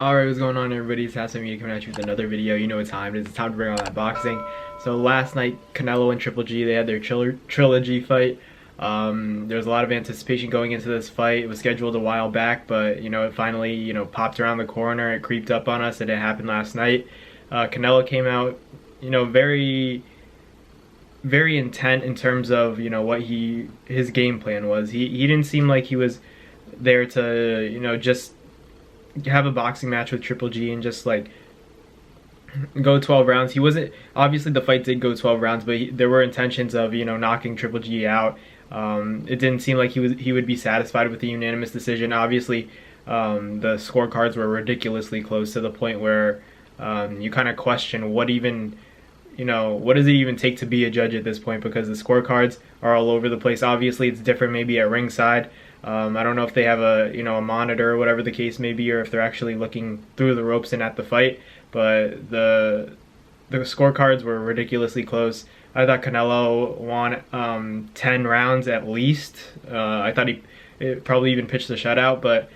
Alright, what's going on everybody? It's Hassan Media coming at you with another video. You know what time it is. It's time to bring on that boxing. So last night, Canelo and Triple G, they had their trilogy fight. There was a lot of anticipation going into this fight. It was scheduled a while back, but it finally, popped around the corner. It creeped up on us, and it happened last night. Canelo came out, very, very intent in terms of, what his game plan was. He didn't seem like he was there to, just have a boxing match with Triple G and just like go 12 rounds. He wasn't, obviously the fight did go 12 rounds, but there were intentions of knocking Triple G out. It didn't seem like he would be satisfied with the unanimous decision. Obviously, the scorecards were ridiculously close to the point where you kind of question what even what does it even take to be a judge at this point, because the scorecards are all over the place. Obviously, it's different maybe at ringside. I don't know if they have a monitor or whatever the case may be, or if they're actually looking through the ropes and at the fight. But the scorecards were ridiculously close. I thought Canelo won 10 rounds at least. I thought he probably even pitched the shutout, but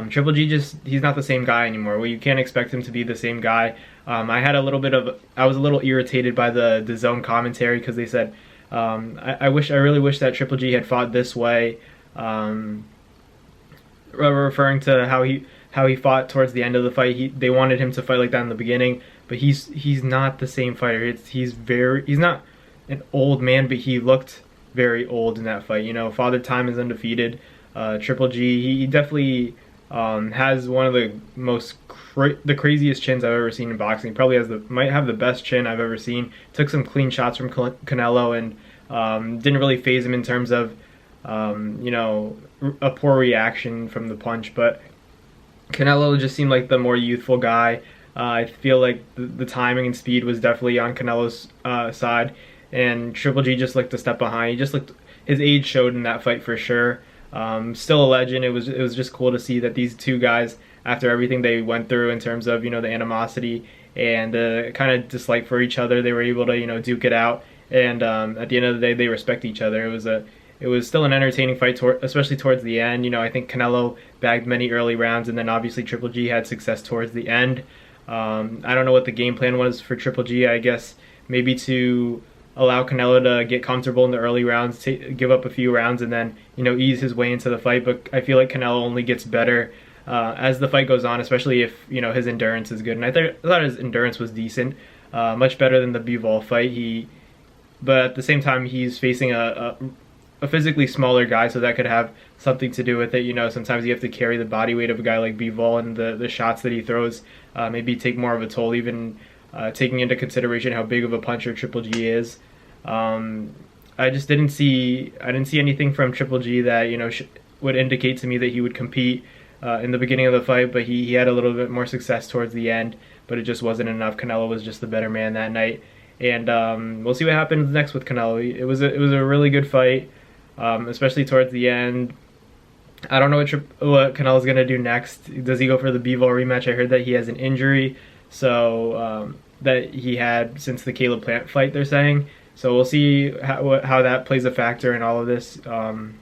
Triple G he's not the same guy anymore. Well, you can't expect him to be the same guy. I was a little irritated by the zone commentary, because they said I really wish that Triple G had fought this way. Referring to how he fought towards the end of the fight. They wanted him to fight like that in the beginning, but he's not the same fighter. He's not an old man, but he looked very old in that fight. Father Time is undefeated. Triple G, he definitely has one of the craziest chins I've ever seen in boxing. He probably might have the best chin I've ever seen. Took some clean shots from Canelo, and didn't really phase him in terms of a poor reaction from the punch. But Canelo just seemed like the more youthful guy. I feel like the timing and speed was definitely on Canelo's side, and Triple G just looked a step behind. His age showed in that fight for sure. Still a legend. It was just cool to see that these two guys, after everything they went through in terms of the animosity and kind of dislike for each other, they were able to duke it out. And at the end of the day, they respect each other. It was still an entertaining fight, especially towards the end. I think Canelo bagged many early rounds, and then obviously Triple G had success towards the end. I don't know what the game plan was for Triple G. I guess maybe to allow Canelo to get comfortable in the early rounds, give up a few rounds, and then ease his way into the fight. But I feel like Canelo only gets better as the fight goes on, especially if his endurance is good. And I thought his endurance was decent, much better than the Bivol fight. But at the same time, he's facing a physically smaller guy, so that could have something to do with it. Sometimes you have to carry the body weight of a guy like Bivol, and the shots that he throws maybe take more of a toll, even taking into consideration how big of a puncher Triple G is. I just didn't see anything from Triple G that would indicate to me that he would compete in the beginning of the fight, but he had a little bit more success towards the end, but it just wasn't enough. Canelo was just the better man that night, and we'll see what happens next with Canelo. It was a really good fight. Especially towards the end. I don't know what Canelo's gonna do next. Does he go for the Bivol rematch? I heard that he has an injury, so that he had since the Caleb Plant fight, they're saying. So we'll see how that plays a factor in all of this. It's kind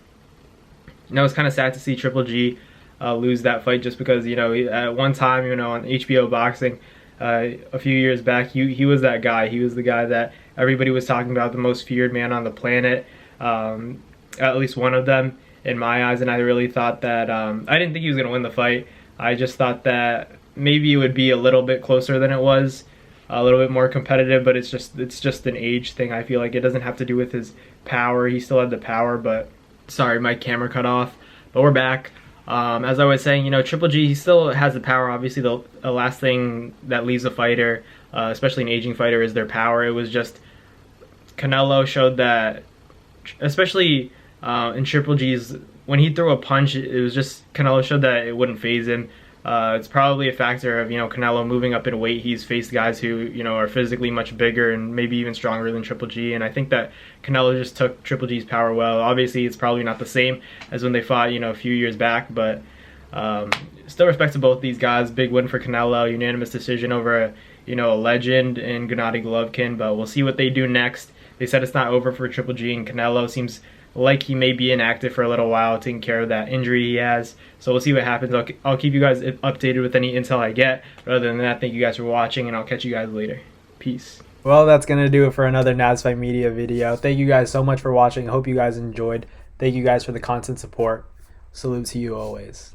of sad to see Triple G lose that fight, just because at one time on HBO Boxing a few years back, he was that guy. He was the guy that everybody was talking about, the most feared man on the planet. At least one of them in my eyes, and I really thought that I didn't think he was going to win the fight. I just thought that maybe it would be a little bit closer than it was, a little bit more competitive, but it's just an age thing. I feel like it doesn't have to do with his power. He still had the power, but sorry, my camera cut off. But we're back. As I was saying, Triple G, he still has the power. Obviously, the last thing that leaves a fighter, especially an aging fighter, is their power. It was just Canelo showed that, especially in Triple G's, when he threw a punch, it was just Canelo showed that it wouldn't phase him. It's probably a factor of Canelo moving up in weight. He's faced guys who are physically much bigger and maybe even stronger than Triple G, and I think that Canelo just took Triple G's power well. Obviously, it's probably not the same as when they fought a few years back, but still respect to both these guys. Big win for Canelo, unanimous decision over a legend in Gennady Golovkin. But we'll see what they do next. They said it's not over for Triple G, and Canelo seems like he may be inactive for a little while, taking care of that injury he has. So we'll see what happens. I'll keep you guys updated with any intel I get. But other than that, thank you guys for watching, and I'll catch you guys later. Peace. Well, that's going to do it for another NASFight Media video. Thank you guys so much for watching. Hope you guys enjoyed. Thank you guys for the constant support. Salute to you always.